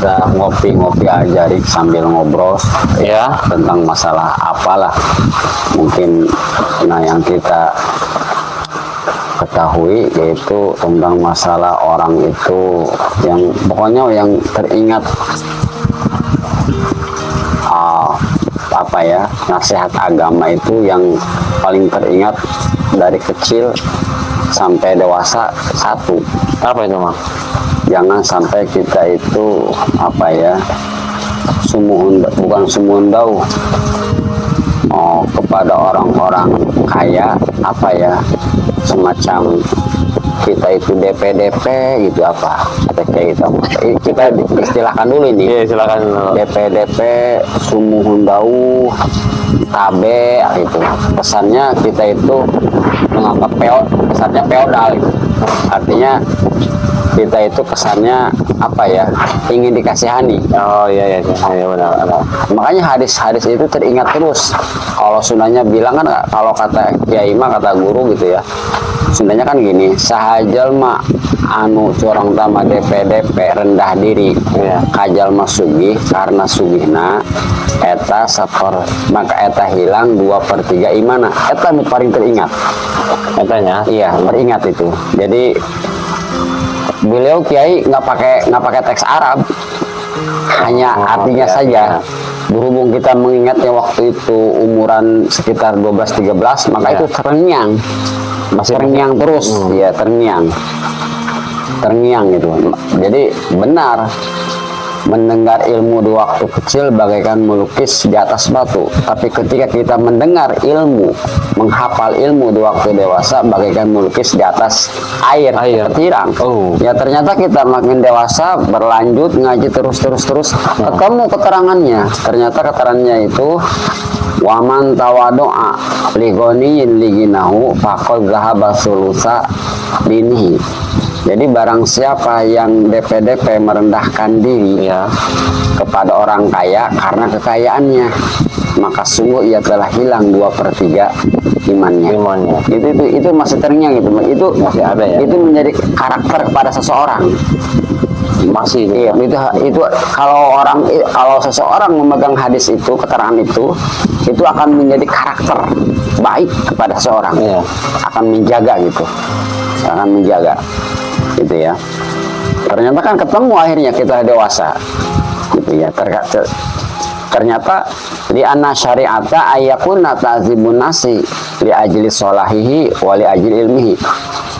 kita ngopi-ngopi aja Rik, sambil ngobrol Ya. tentang masalah apalah mungkin. Nah, yang kita ketahui yaitu tentang masalah orang itu yang pokoknya yang teringat apa ya, nasihat agama itu yang paling teringat dari kecil sampai dewasa satu. Apa itu, Mang? Jangan sampai kita itu apa ya, bukan sumundau kepada orang-orang kaya, apa ya, semacam kita itu DP gitu, apa kayak gitu. Kita istilahkan dulu ini. Iya, silakan. DP sumuhundau tabe gitu. Pesannya kita itu menganggap kesannya feodal gitu. Artinya kita itu kesannya apa ya, ingin dikasihani. Oh iya benar. Makanya hadis-hadis itu teringat terus. Kalau Sundanya bilang kan, kalau kata Kiai mah, kata guru gitu ya, Sundanya kan gini, sahajal mah anu corong tama DP rendah diri, ya. Kajal mah sugih karena sugihna eta maka eta hilang 2/3 imana. Eta nu paling teringat. Katanya. Iya, teringat itu. Jadi beliau Kiai nggak pakai teks Arab, hanya artinya saja. Berhubung kita mengingatnya waktu itu umuran sekitar 12-13, maka itu terngiang, masih terngiang terus, ya terngiang gitu. Jadi benar, mendengar ilmu di waktu kecil bagaikan melukis di atas batu. Tapi ketika kita mendengar ilmu, menghafal ilmu di waktu dewasa bagaikan melukis di atas air. Tertirang. Ya ternyata kita makin dewasa, berlanjut ngaji terus ketemu keterangannya. Ternyata keterangannya itu waman tawadoa ligoniyin liginahu faqad zahaba sulusa dinihi. Jadi barang siapa yang DP merendahkan diri ya kepada orang kaya karena kekayaannya, maka sungguh ia telah hilang 2/3 imannya. Itu masih terngiang gitu. Itu masih ada ya. Itu menjadi karakter kepada seseorang. Masih iya, itu kalau seseorang memegang hadis itu, keterangan itu akan menjadi karakter baik kepada seseorang. Ya. Akan menjaga gitu. Gitu ya. Ternyata kan ketemu akhirnya kita dewasa gitu ya. Ternyata li anna syari'ata ayakuna ta'zibun nasi li ajli sholahihi wa li ajli ilmihi.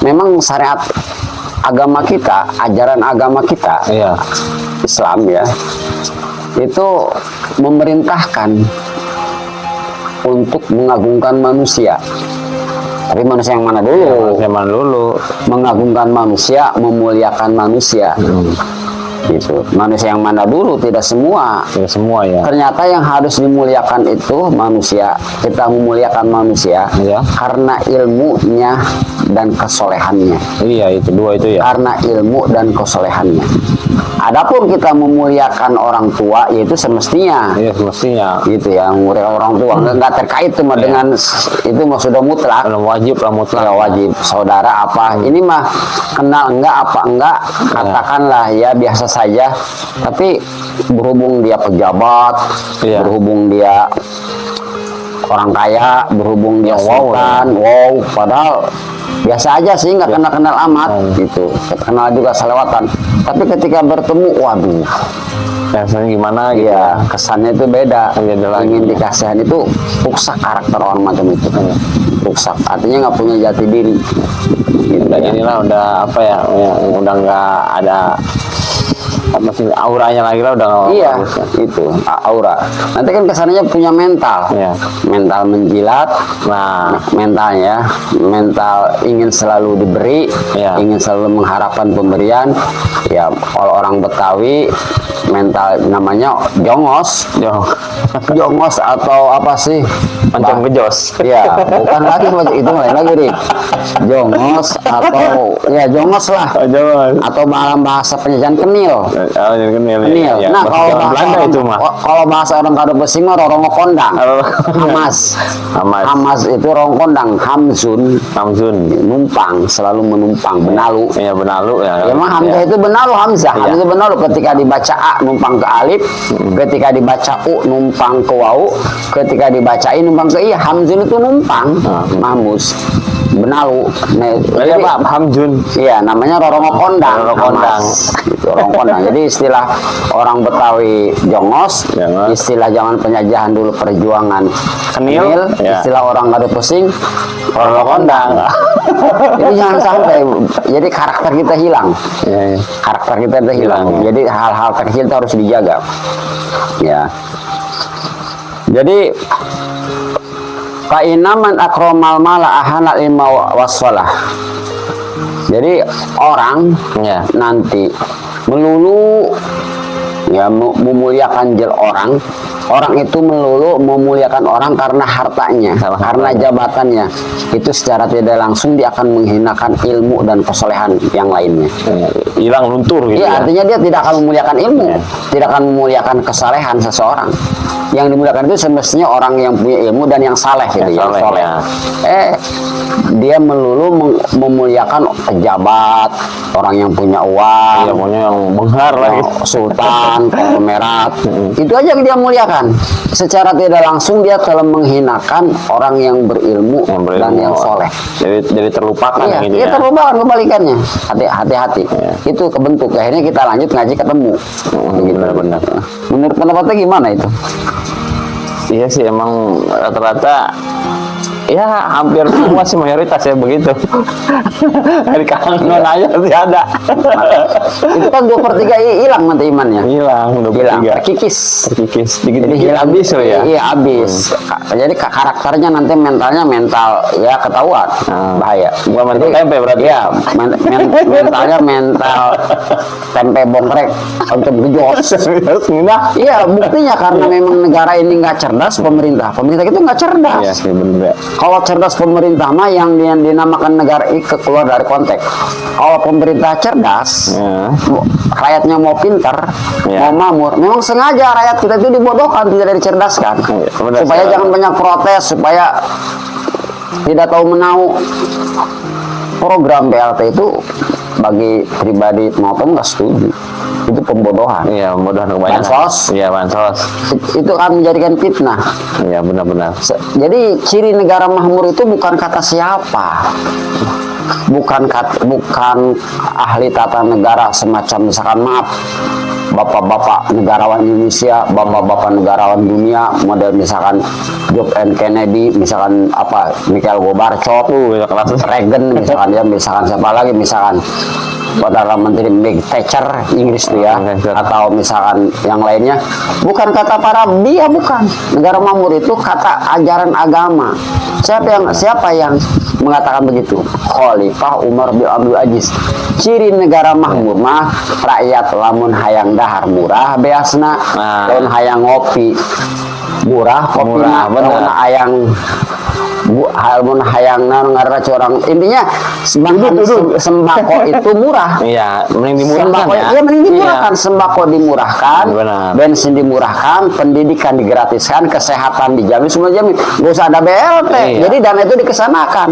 Memang syariat agama kita, ajaran agama kita, ya, Islam ya, itu memerintahkan untuk mengagungkan manusia. Tapi manusia yang mana dulu? Yang mana dulu? Mengagungkan manusia, memuliakan manusia. Gitu. Manusia yang mana dulu? Tidak semua. Tidak semua ya. Ternyata yang harus dimuliakan itu manusia. Kita memuliakan manusia ya, karena ilmunya dan kesolehannya. Iya, itu dua itu ya. Karena ilmu dan kesolehannya. Adapun kita memuliakan orang tua, yaitu semestinya. Iya, semestinya. Gitu ya, memuliakan orang tua. Nggak terkait cuma dengan itu mah sudah mutlak. Wajib lah, mutlak. Ya, wajib. Saudara apa? Ini mah kenal enggak apa enggak, katakanlah ya biasa saja. Tapi berhubung dia pejabat, berhubung dia orang kaya, berhubung dia sultan, padahal biasa aja sih, nggak kenal amat gitu, kenal juga selewatan. Tapi ketika bertemu, waduh, rasanya gimana gitu ya, kesannya itu beda. Ingin dikasihan itu rusak karakter orang macam itu, rusak, artinya nggak punya jati diri gitu. Dan inilah udah apa ya, udah nggak ada apa sih auranya lagi lah, udah iya bagus, ya. Itu aura nanti kan kesannya punya mental, mental menjilat, nah mentalnya mental ingin selalu diberi, ingin selalu mengharapkan pemberian ya. Kalau orang Betawi mental namanya jongos atau apa sih, macam gejos ya, bukan lagi itu lain lagi nih, jongos atau ya jongos lah, atau dalam bahasa penjajahan kenil. Kenil. Ya. Nah, kalau bahasa itu mah. Kalau bahasa orang Kado Besing mah rorongo kondang. Hamas itu rong kondang, hamzun, numpang, selalu menumpang, benalu. Iya, benalu ya. Ya mah hamzah itu benalu, hamzah. Hamzah benalu ketika dibaca A numpang ke alif, ketika dibaca u numpang ke wau, ketika dibaca i numpang ke i. Hamzun itu numpang, mahmus. Benalu. Jadi apa? Hamzun. Iya, namanya rorongo kondang. Rorongo kondang. Gitu, rorongo kondang. Jadi istilah orang Betawi jongos, istilah zaman penjajahan dulu perjuangan kenil, istilah orang Ngadu Pesing rorongo kondang. Jadi jangan sampai, jadi karakter kita hilang. Karakter kita hilang. Jadi hal-hal kecil itu harus dijaga. Ya. Jadi Fa'inaman akromal mala ahana ilma waswalah. Jadi orang nanti melulu ya memuliakan orang. Orang itu melulu memuliakan orang karena hartanya, karena jabatannya. Itu secara tidak langsung dia akan menghinakan ilmu dan kesolehan yang lainnya. Hilang luntur gitu. Iya, artinya dia tidak akan memuliakan ilmu, tidak akan memuliakan kesalehan seseorang. Yang dimuliakan itu semestinya orang yang punya ilmu dan yang saleh gitu, yang soleh. Dia melulu memuliakan pejabat, orang yang punya uang, yang benghar lagi, sultan, konglomerat. Itu aja yang dia muliakan. Secara tidak langsung dia telah menghinakan orang yang berilmu, dan yang soleh. Jadi terlupakan. Iya, dia terlupakan kebalikannya. Hati-hati. Itu kebentuk. Akhirnya kita lanjut ngaji ketemu. Benar-benar. Menurut pendapatnya gimana itu? Iya sih, emang rata-rata ya hampir semua sih mayoritas ya begitu. Dari kangen aja sih ada. Itu kan 2/3 hilang nanti imannya. Hilang 2/3. Terkikis. Jadi hilang habis ya. Iya habis. Jadi karakternya nanti mental ya ketahuan. Bahaya. Bukan mental tempe berarti. Iya, mentalnya mental tempe bongkrek untuk gejos. Iya, buktinya karena memang negara ini nggak cerdas, pemerintah itu nggak cerdas. Iya sih benar. Kalau cerdas pemerintah mah yang dinamakan negara ini keluar dari konteks. Kalau pemerintah cerdas, rakyatnya mau pintar, mau makmur, memang sengaja rakyat kita itu dibodohkan, tidak dicerdaskan, supaya jangan banyak protes, supaya tidak tahu menau. Program BLT itu bagi pribadi maupun nggak setuju. Itu pembodohan. Iya, pembodohan kebanyakan. Bansos. Iya, bansos. Itu akan menjadikan fitnah. Iya, benar-benar. Jadi ciri negara makmur itu bukan kata siapa. Bukan ahli tata negara semacam misalkan maaf bapak-bapak negarawan Indonesia, bapak-bapak negarawan dunia, model misalkan John F. Kennedy, misalkan apa Mikhail Gorbachev, Reagan, misalkan ya, misalkan siapa lagi, misalkan Perdana Menteri Meg Thatcher Inggris tuh ya, atau misalkan yang lainnya. Bukan kata para dia, bukan. Negara makmur itu kata ajaran agama. Siapa yang mengatakan begitu? Khalifah Umar bin Abdul Aziz. Ciri negara makmur mah rakyat lamun hayang dahar murah beasna, lamun hayang ngopi murah, kopi lamun hayang halmun hayang ngaranna corang. Intinya sembako itu murah. Iya, mending dimurahkan ya. Iya, mending dimurahkan. Sembako dimurahkan, bensin dimurahkan, pendidikan digratiskan, kesehatan dijamin, semua dijamin. Gak usah ada BLT. Jadi dana itu dikesanakan.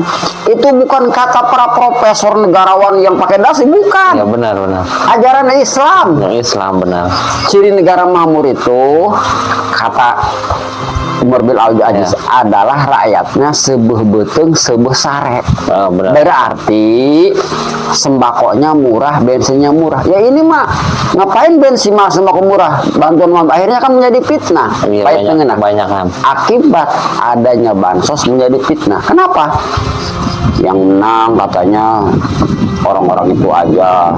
Itu bukan kata para profesor negarawan yang pakai dasi, bukan. Iya, benar. Ajaran Islam. Islam, benar. Ciri negara makmur itu kata Umar bin Abdul Aziz adalah rakyatnya sebuah beteng, sebuah sare. Berarti sembakonya murah, bensinnya murah. Ya ini mah ngapain bensin mah sembako murah? Bantuan akhirnya kan menjadi fitnah. Banyak. Akibat adanya bansos menjadi fitnah. Kenapa? Yang menang katanya orang-orang itu aja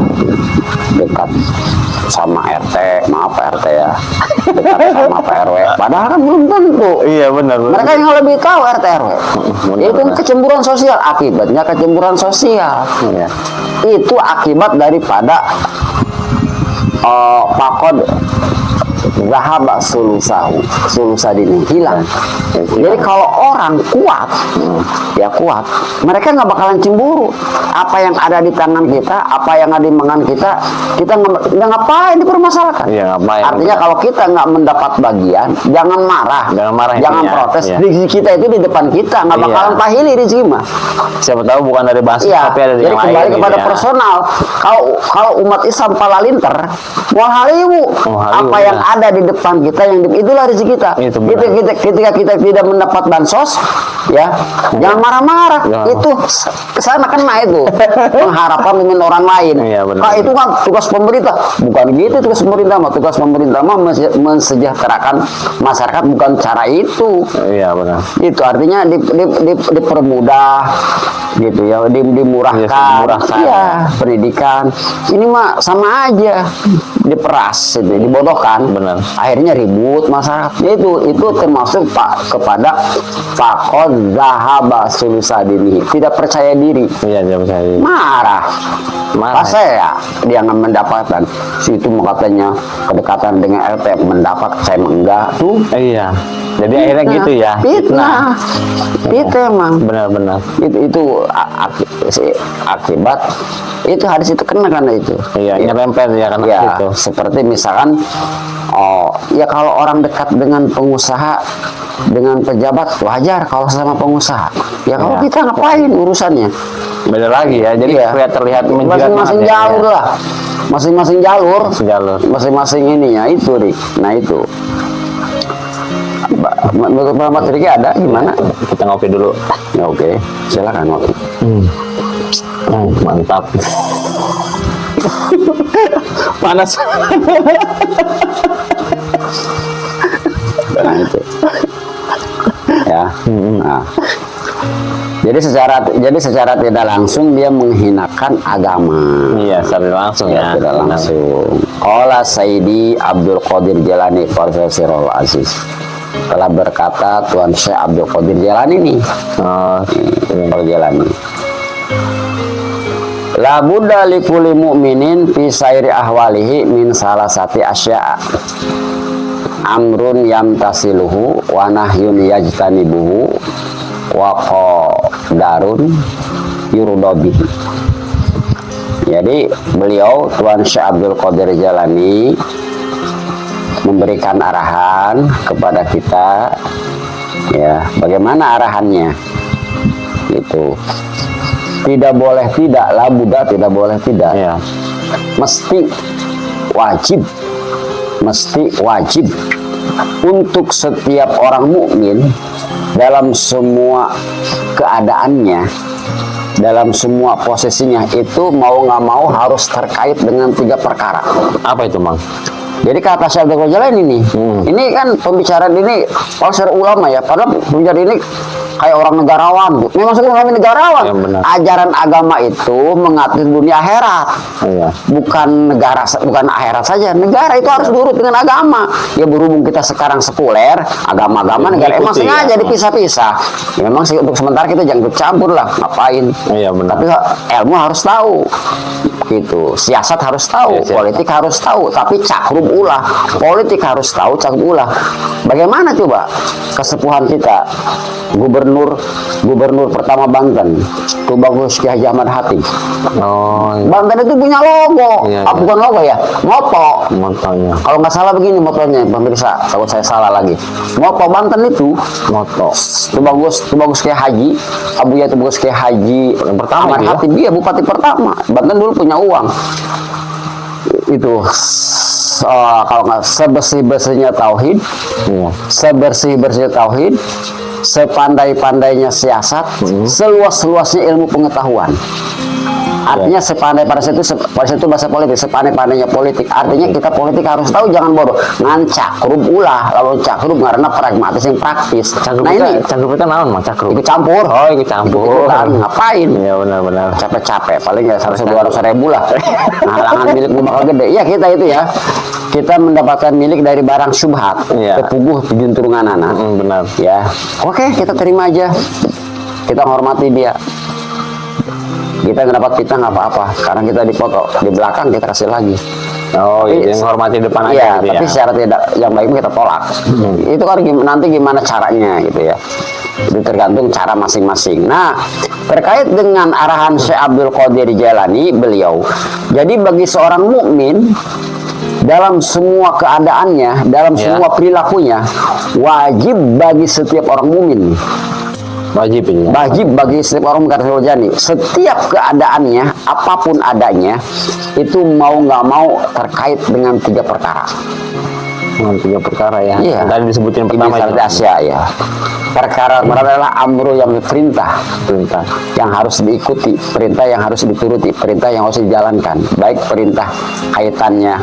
dekat sama RT, maaf RT ya, dekat sama Pak RW. Padahal kan belum tentu. Iya, benar. Mereka yang lebih tahu RT RW. Itu kecemburuan sosial, akibatnya kecemburuan sosial. Itu akibat daripada pakod zahaba sulusa dini, hilang. Jadi kalau orang kuat, ya kuat, mereka nggak bakalan cemburu. Apa yang ada di tangan kita, apa yang ada di tangan kita nggak ngapain dipermasalahkan. Iya, ngapain. Artinya kalau kita nggak mendapat bagian, jangan marah, jangan protes. Iya. Rezeki kita itu di depan kita, nggak bakalan pahili rezeki mah. Siapa tahu bukan dari bahasa Iya, tapi ada dari jadi yang kembali lain kepada gitu ya. personal. Kalau umat Islam palalinter, mual haliwu. Apa yang ada di depan kita, itulah rezeki kita. Itu benar. Ketika kita tidak mendapat bansos, ya jangan marah-marah. Ya. Itu kesana kena itu mengharapkan mimin orang lain. Iya, benar. Kak, itu kan tugas pemerintah. Bukan gitu tugas pemerintah mah. Tugas pemerintah mah mensejahterakan masyarakat, bukan cara itu. Iya benar. Itu artinya dipermudah gitu ya, dimurahkan. Dimurahkan. Iya, pendidikan ini mah sama aja, diperas itu, dibodohkan. Benar. Akhirnya ribut masyarakat. Itu termasuk kepada faqad zahaba sulusadini, tidak percaya diri, Iya, dia percaya. marah. Marah. Pas saya dia nggak mendapatkan, si itu katanya kedekatan dengan RT mendapat, saya enggak tuh. Iya. Jadi akhirnya gitu ya. Fitnah emang. Benar-benar. Itu akibat itu hadis itu kena karena itu. Iya, nyerempet ya karena Ya, itu. seperti misalkan, ya kalau orang dekat dengan pengusaha, dengan pejabat wajar kalau sama pengusaha. Ya kalau Iya. kita ngapain urusannya? Beda lagi ya. Jadi Iya. terlihat menjilat Masing-masing banget ya. jalur lah. Masing-masing jalur. Jalur. Masing-masing ininya itu, Dik. Nah itu. Menurut Muhammad Riki ada gimana? Kita ngopi dulu. Ya, oke, silakan ngopi. Mantap. Panas. Nah itu. Ya. Nah. Jadi secara tidak langsung dia menghinakan agama. Iya, secara langsung ya. Tidak langsung. Qala Sayyidi Abdul Qadir Jalani Farsirul Aziz, telah berkata Tuan Syekh Abdul Qadir Jalani nih. Jalani. La budda li kulli mu'minin fi sairi ahwalihi min salasati asya'a. Amrun yamtasiluhu wa nahyun yajtanibuhu wa qadarun yurdabihi. Jadi beliau Tuan Syekh Abdul Qadir Jalani memberikan arahan kepada kita, ya, bagaimana arahannya itu tidak boleh tidak, la buddha tidak boleh tidak, Iya. mesti wajib untuk setiap orang mukmin dalam semua keadaannya, dalam semua posisinya itu mau nggak mau harus terkait dengan 3 perkara. Apa itu, Mang? Jadi kata Syekh Abdul Qadir Jalani ini kan pembicaraan ini secara ulama ya, padahal pembicaraan ini kayak orang negarawan. Memang sebenarnya kami negarawan. Ya, benar. Ajaran agama itu mengatur dunia akhirat. Iya. Bukan negara, bukan akhirat saja. Negara itu harus nurut dengan agama. Ya berhubung kita sekarang sekuler, agama-agama negara emang Ikuti, sengaja ya. dipisah-pisah. Ya, memang untuk sementara kita jangan ikut campur lah. Ngapain? Iya, benar. Tapi ilmu harus tahu. Gitu. Siasat harus tahu, Iya, siasat. politik harus tahu, tapi cakrub ulah. Politik harus tahu, cakrub ulah. Bagaimana coba kesepuhan kita? Gubernur pertama Banten, Tubagus Ki Haji Ahmad Hatim. Oh, iya. Banten itu punya logo, Iya, ah, iya. bukan logo ya, moto. Motonya. Kalau nggak salah begini motonya, pemirsa, kalau saya salah lagi. Moto Banten itu, Moto. Tubagus Ki Haji, Abuya Tubagus Ki Haji Yang pertama Ahmad itu ya? Hatim, dia bupati pertama. Banten dulu punya uang. Itu kalau nggak sebersih-bersihnya tauhid, Iya. sebersih-bersihnya tauhid, sepandai-pandainya siasat, seluas-luasnya ilmu pengetahuan. Artinya sepandai-pandai itu bahasa politik, sepandai-pandainya politik. Artinya kita politik harus tahu, jangan bodoh. Ngan cakrub ulah, lalu cakrub karena pragmatis yang praktis. Cangkrup Nah ini kita naon, Mang? Cangkrup. ikut campur. Oh, ikut campur. Ikutan, ngapain? Iya, benar-benar. Capek-capek, paling ya 100-200 ribu lah. Halangan milik gue bakal gede. Iya kita itu ya. Kita mendapatkan milik dari barang syubhat. Iya. Kepuguh junturungan anak. Benar. Ya, oke, kita terima aja. Kita menghormati dia. Kita nggak dapat fitnah nggak apa-apa, karena kita dipoto di belakang kita kasih lagi. Oh, iya, yang hormati depan aja Iya, gitu tapi ya. secara tidak yang baik kita tolak. Itu kan nanti gimana caranya gitu ya. Itu tergantung cara masing-masing. Nah, terkait dengan arahan Syekh Abdul Qadir Jailani, beliau, jadi bagi seorang mukmin dalam semua keadaannya, dalam Ya. semua perilakunya, wajib bagi setiap orang mukmin, Wajib ini. Ya. wajib bagi setiap orang kata Syekh Jani, setiap keadaannya, apapun adanya, itu mau nggak mau terkait dengan 3 perkara. Tiga perkara ya. Iya. Tadi disebutin Ini pertama Syariat Asia ya. Perkara adalah amru yang perintah, perintah. yang harus diikuti, perintah yang harus dituruti, perintah yang harus dijalankan. Baik perintah kaitannya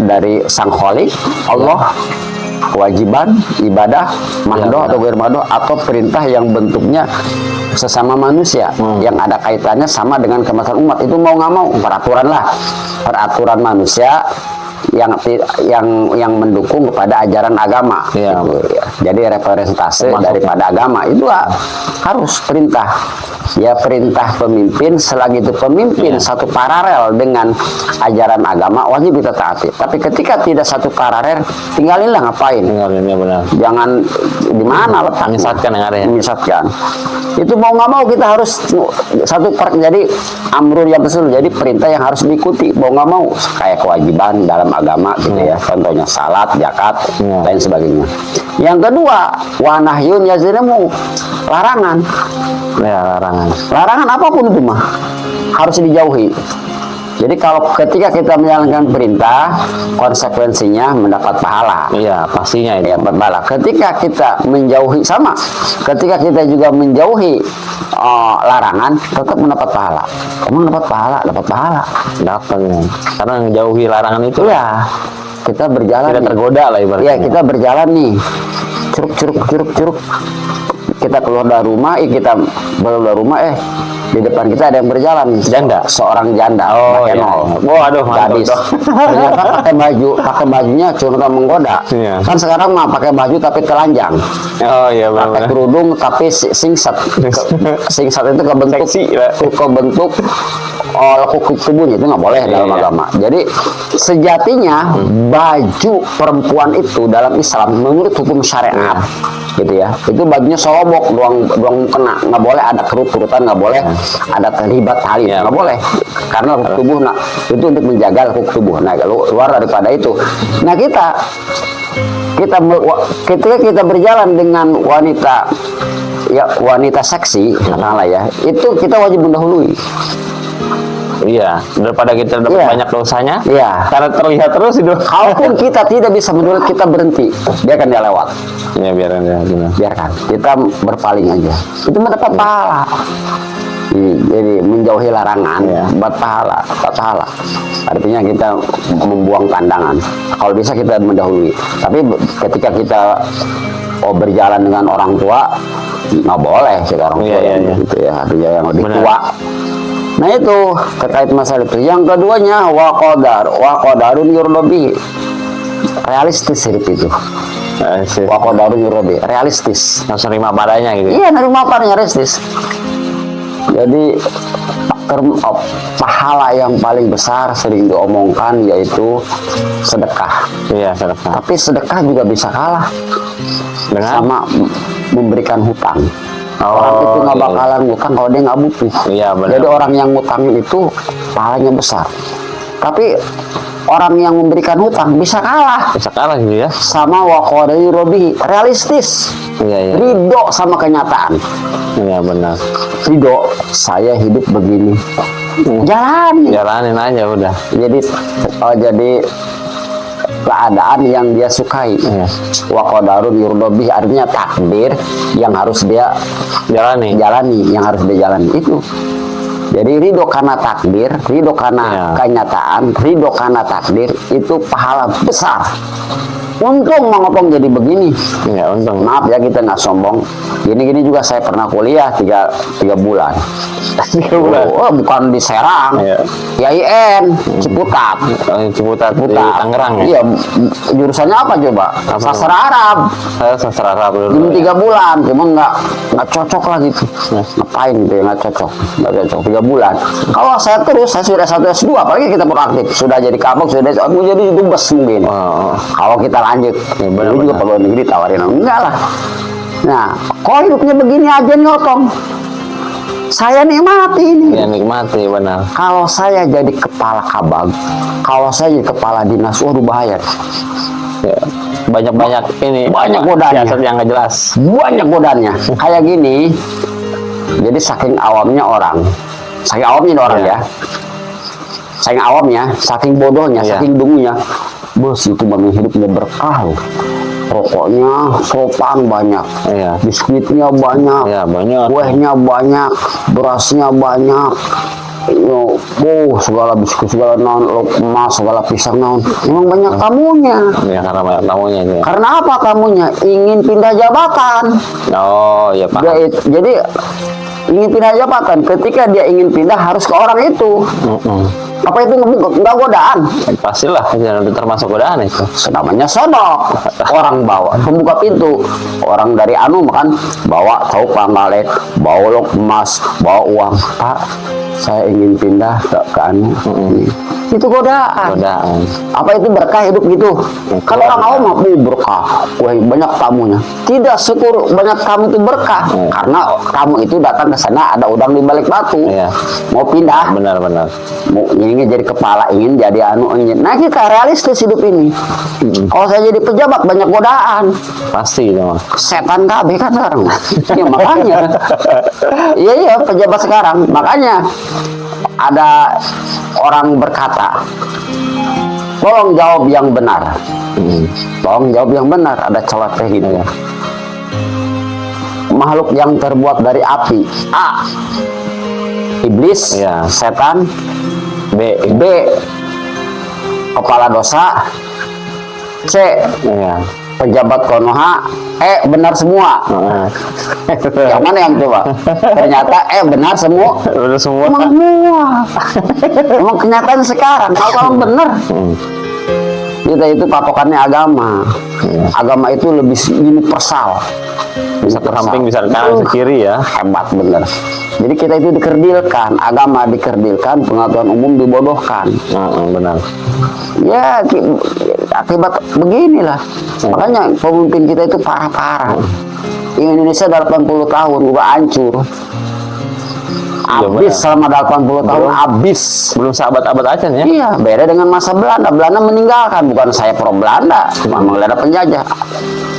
dari Sang Khalik, Allah, kewajiban, ibadah, mahdoh atau ghair mahdoh, atau perintah yang bentuknya sesama manusia, yang ada kaitannya sama dengan kemaslahatan umat. Itu mau nggak mau peraturan lah, peraturan manusia yang mendukung kepada ajaran agama. Iya. Gitu, ya. Jadi representasi Masuk. daripada agama itu harus perintah. Ya, perintah pemimpin, selagi itu pemimpin satu paralel dengan ajaran agama, wajib kita taati. Tapi ketika tidak satu paralel, tinggalinlah, ngapain? Tinggalin ya benar. Jangan di mana letaknya. Menyesatkan yang ada ya. Menyesatkan. Itu mau nggak mau kita harus jadi amrul yang tersebut, jadi perintah yang harus diikuti mau nggak mau, kayak kewajiban dalam agama gitu ya, contohnya salat, zakat, lain sebagainya. Yang kedua, wanahyun yazinamu, larangan. Ya, larangan. Larangan apapun itu mah harus dijauhi. Jadi kalau ketika kita menjalankan perintah, konsekuensinya mendapat pahala. Iya, pastinya itu. Ya, berpahala. Ketika kita menjauhi, sama. Ketika kita juga menjauhi larangan, tetap mendapat pahala. Kamu dapat pahala, dapat pahala. Dapat ya. Karena menjauhi larangan itu Ya, kita berjalan. tidak nih. tergoda lah ibaratnya. Ya, kita berjalan nih. Curug. Kita keluar dari rumah, di depan kita ada yang berjalan. Janda? Seorang janda. Oh, pakai iya. nol. Oh, aduh, mantap Gadis. tuh. Ternyata pakai bajunya cuma menggoda. Iya. Kan sekarang mah pakai baju tapi telanjang. Oh iya Pakai benar. kerudung tapi singset. Singset itu kebentuk Seksi, Pak. kebentuk lekuk tubuhnya, itu nggak boleh dalam Iya. agama. Jadi sejatinya baju perempuan itu dalam Islam menurut hukum syariat gitu ya, itu bajunya solobok doang kena, nggak boleh ada kerut-kerutan, nggak boleh ada terlibat tali, Iya. nggak boleh, karena lekuk tubuh itu untuk menjaga lekuk tubuh. Nah, luar daripada itu, nah ketika kita berjalan dengan wanita seksi, katakanlah ya, itu kita wajib mendahului. Iya, daripada kita dapat Iya. banyak dosanya. Iya. Karena terlihat terus itu. Kalaupun kita tidak bisa mendahului, kita berhenti, biarkan dia lewat, Ya biarin ya, benar. biarkan kita berpaling aja, itu mendapat pahala. Jadi menjauhi larangan, dapat pahala. Artinya kita membuang pandangan. Kalau bisa kita mendahului. Tapi ketika kita berjalan dengan orang tua, nggak boleh sih orang tua Iya. gitu ya, artinya yang lebih Benar. tua. Nah itu terkait masalah itu. Yang keduanya wa qadarun yurdobi, realistis hidup itu. Wa qadarun yurdobi, realistis. Harus nerima padanya gitu. Iya, nerima apa realistis. Jadi pahala yang paling besar sering diomongkan yaitu sedekah. Iya, sedekah. Tapi sedekah juga bisa kalah Dengan sama memberikan hutang. Orang itu nggak iya. bakalan ngutang kalau dia nggak butuh. Iya, benar. Jadi orang yang ngutangin itu pahalanya besar. Tapi orang yang memberikan hutang bisa kalah bisa kalah gitu ya. sama waqadari robi, realistis. Iya. Ridho sama kenyataan. Iya benar. Ridho, saya hidup begini. Jalani. Jalanin aja udah. Jadi keadaan yang dia sukai. Iya. Wa qadarun yurdobi, artinya takdir yang harus dia Jalani. yang harus dia jalani itu. Jadi ridho karena takdir, ridho karena kenyataan, ridho karena takdir, itu pahala besar. Untung Mang Opong jadi begini. Iya, untung. Maaf ya, kita nggak sombong. Gini-gini juga saya pernah kuliah 3 bulan. 3 bulan. Oh, bukan di Serang. Iya. IAIN, Ciputat. Ciputat di Tangerang ya. Iya, jurusannya apa coba? Sastra Arab. Saya sastra Arab dulu. Cuma 3 bulan, cuma nggak cocok lah gitu. Ngapain gitu ya, nggak cocok. 3 bulan. Kalau saya terus, saya sudah 1 S2, apalagi kita proaktif, sudah jadi kapok, sudah mau jadi dubes mungkin. Kalau kita lanjut, ini juga pegawai negeri tawarin, enggak lah. Nah, kok hidupnya begini aja nyotong? Saya nikmati ini. Ya nikmati, benar. Kalau saya jadi kepala kabag, kalau saya jadi kepala dinas, waduh bahaya. Ya, banyak ini, Banyak godaannya. siasat yang nggak jelas. Banyak godaannya. Kayak gini, jadi saking awamnya orang, saking awamnya orang ya, saking awamnya, saking bodohnya, saking dungunya, bos itu memang hidupnya berkah loh. Rokoknya sopan banyak, biskuitnya banyak, kuehnya banyak, berasnya banyak, segala biskuit, segala naon, emas, segala pisang naon. Memang banyak tamunya. Ya karena banyak tamunya itu. Karena apa tamunya? Ingin pindah jabatan. Oh ya Pak. Jadi ingin pindah jabatan. Ketika dia ingin pindah harus ke orang itu. Apa itu enggak godaan? Pastilah, itu termasuk godaan itu. Namanya sodok. Orang bawa pembuka pintu. Orang dari anu makan bawa tahu panggalet, bawa lok emas, bawa uang. Pak, saya ingin pindah ke anu. Itu godaan. Apa itu berkah hidup gitu? Kalau orang awam mah berkah. Wah, banyak tamunya. Tidak syukur banyak tamu itu berkah. Karena tamu itu datang ke sana ada udang di balik batu. Mau pindah. Benar. Mau ingin jadi kepala, ingin jadi anu, ingin. Nah, kita realistis hidup ini. Kalau saya jadi pejabat banyak godaan. Pasti itu mah. Setan KB kan sekarang. Ya makanya. Iya pejabat sekarang. Makanya ada orang berkata, tolong jawab yang benar. Tolong jawab yang benar. Ada celoteh gitu ya. Makhluk yang terbuat dari api. A. Iblis, setan. B. Kepala dosa. C. Pejabat Konoha. Benar semua. Yang mana yang coba? Ternyata benar semua. Benar semua. Emang semua. Emang kenyataan sekarang kalau benar. Kita itu patokannya agama. Agama itu lebih universal. Bisa ke samping, bisa ke kanan, ke kiri ya. Hebat bener. Jadi kita itu dikerdilkan, agama dikerdilkan, pengetahuan umum dibodohkan. Benar. Ya akibat beginilah. Makanya pemimpin kita itu parah-parah. Indonesia 80 tahun udah hancur. Habis selama 80 tahun habis. Belum sahabat-abad aja ya. Iya, beda dengan masa Belanda. Belanda meninggalkan, bukan saya pro Belanda, memang ada penjajah.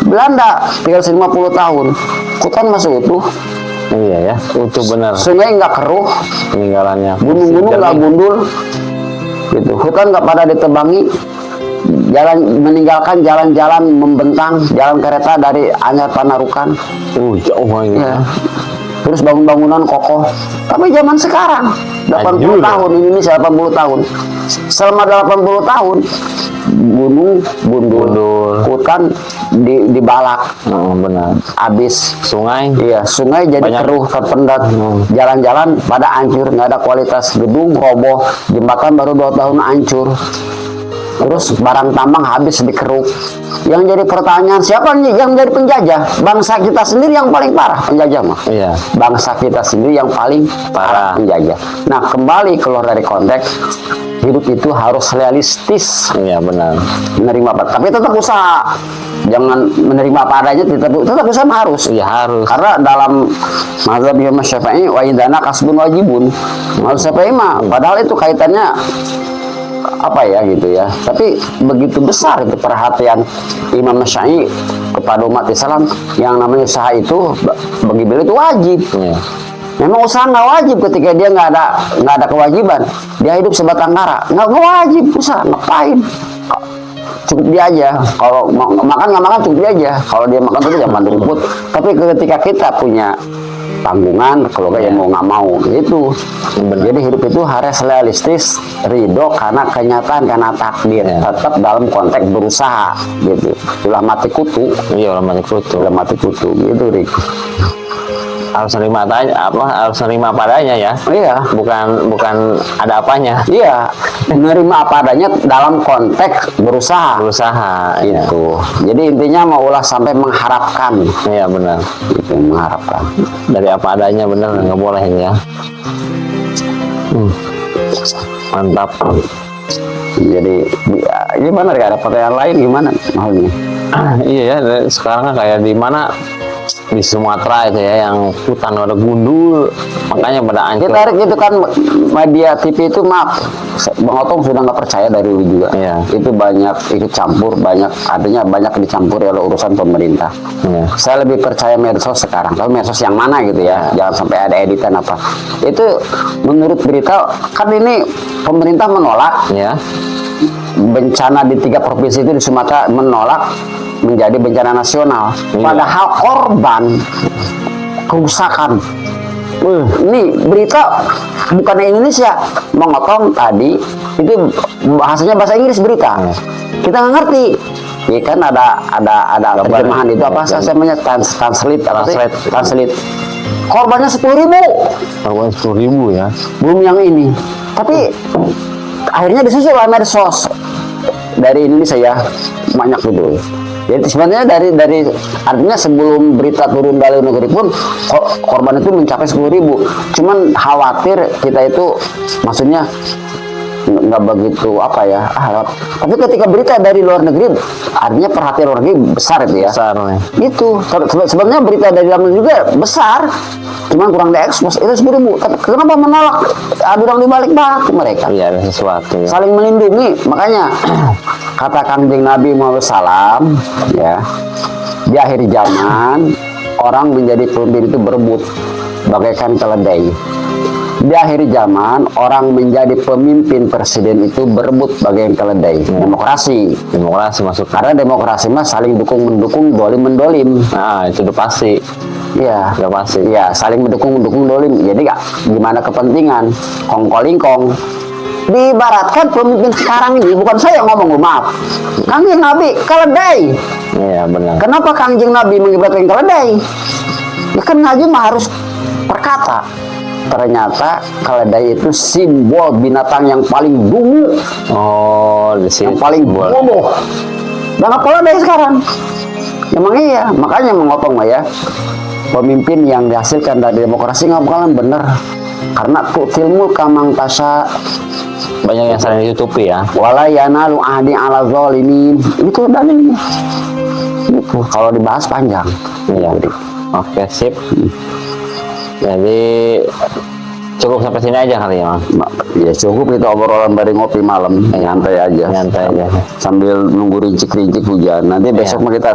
Belanda tinggal 50 tahun. Hutan masih utuh. Iya ya, utuh benar. Sungai nggak keruh, peninggalannya. Gunung-gunung nggak gundul. Gitu. Hutan nggak pada ditebangi. Jalan meninggalkan jalan-jalan membentang, jalan kereta dari Anyar Panarukan. Jauh banget. Ya. Terus bangun-bangunan kokoh. Tapi zaman sekarang 80 tahun Indonesia 80 tahun. Selama 80 tahun gunung gundul, hutan dibalak. Benar. Habis sungai. Iya, sungai jadi keruh, terpendat. Jalan-jalan pada hancur, nggak ada kualitas, gedung roboh, jembatan baru 2 tahun hancur. Terus barang tambang habis dikeruk. Yang jadi pertanyaan, siapa yang jadi penjajah? Bangsa kita sendiri yang paling parah penjajah mah. Iya. Bangsa kita sendiri yang paling parah penjajah. Nah, kembali keluar dari konteks, hidup itu harus realistis. Iya benar. Menerima apa? Tapi tetap usaha. Jangan menerima apa adanya, tetap usaha harus. Iya harus. Karena dalam mazhab Imam Syafi'i wa idana kasbun wajibun. Mazhab Syafi'i mah padahal itu kaitannya apa ya gitu ya, tapi begitu besar itu perhatian Imam Syafi'i kepada umat Islam yang namanya usaha itu bagi beliau itu wajib. Memang usaha nggak wajib ketika dia nggak ada kewajiban, dia hidup sebatang kara, nggak wajib usaha, ngapain? Cukup dia aja. Kalau makan nggak makan cukup dia aja. Kalau dia makan itu jangan rumput. Tapi ketika kita punya tanggungan, kalau ya mau nggak mau itu. Jadi hidup itu harus realistis, ridho karena kenyataan, karena takdir. Tetap dalam konteks berusaha gitu. Ulah mati kutu. Iya, ulah mati kutu. Ulah mati kutu gitu, Rik. Harus nerima harus nerima padanya ya. Iya. Bukan ada apanya. Iya. Menerima apa adanya dalam konteks berusaha. Berusaha. Itu. Jadi intinya mau ulah sampai mengharapkan. Iya benar. Itu mengharapkan. Dari apa adanya benar nggak boleh ya. Mantap. Jadi gimana, ada pertanyaan lain gimana halnya? Iya ya, sekarang kan kayak di mana di Sumatera itu ya, yang hutan ada gundul, makanya pada hancur. Ditarik gitu kan, media TV itu, maaf, Bang Otong sudah nggak percaya dari dulu juga. Iya. Itu banyak ikut campur, artinya banyak dicampur oleh urusan pemerintah. Iya. Saya lebih percaya medsos sekarang. Tapi medsos yang mana gitu ya, jangan sampai ada editan apa. Itu menurut berita kan ini pemerintah menolak Ya. bencana di 3 provinsi itu di Sumatera, menolak menjadi bencana nasional. Iya. Padahal korban kerusakan. Ini berita bukan Indonesia, mengotong tadi itu bahasanya bahasa Inggris berita. Kita nggak ngerti. Ya kan ada terjemahan itu apa namanya, translate apa sih? Translate. Korbannya 10.000. Korban 10.000 ya. Belum yang ini. Tapi akhirnya disusul oleh medsos dari Indonesia ya, banyak gitu. Jadi sebenarnya dari artinya sebelum berita turun dari negeri pun korban itu mencapai 10.000. Cuman khawatir kita itu, maksudnya nggak begitu apa ya. Tapi ketika berita dari luar negeri, artinya perhatian luar negeri besar itu ya. Besar nih. Itu sebenarnya berita dari dalam negeri juga besar, cuman kurang diekspos. Itu 10.000. Tapi kenapa menolak? Ada orang dibalik balik mereka. Iya, ada sesuatu ya. Saling melindungi. Makanya kata Kanjeng Nabi Muhammad SAW ya, di akhir zaman orang menjadi pemimpin itu berebut bagaikan keledai. Di akhir zaman orang menjadi pemimpin presiden itu berebut bagaikan keledai. Demokrasi Masuk. karena demokrasi mah saling dukung mendukung, dolim mendolim. Nah, itu udah pasti. Iya, Udah pasti. iya, saling mendukung dolim. Jadi gimana kepentingan kongkolingkong. Diibaratkan pemimpin sekarang ini, bukan saya yang ngomong, maaf, Kanjeng Nabi keledai. Iya, benar. Kenapa Kanjeng Nabi mengibaratkan keledai? Ya kan Nabi mah harus berkata. Ternyata keledai itu simbol binatang yang paling dungu, Oh, di sini yang paling bodoh. Dan apa keledai sekarang? Emang iya, makanya mengotong mah ya. Pemimpin yang dihasilkan dari demokrasi nggak bakalan bener. Karena tu'til kamang tasya, banyak yang saling ditutupi ya. wala yanalu ahdi ala zalimin. Itu dalilnya. Itu kalau dibahas panjang. Iya. Oke, sip. Jadi cukup sampai sini aja kali ya, Mang. Ya cukup itu obrolan dari ngopi malam, nyantai aja. Nyantai aja. Sambil nunggu rincik-rincik hujan. Nanti besok mah kita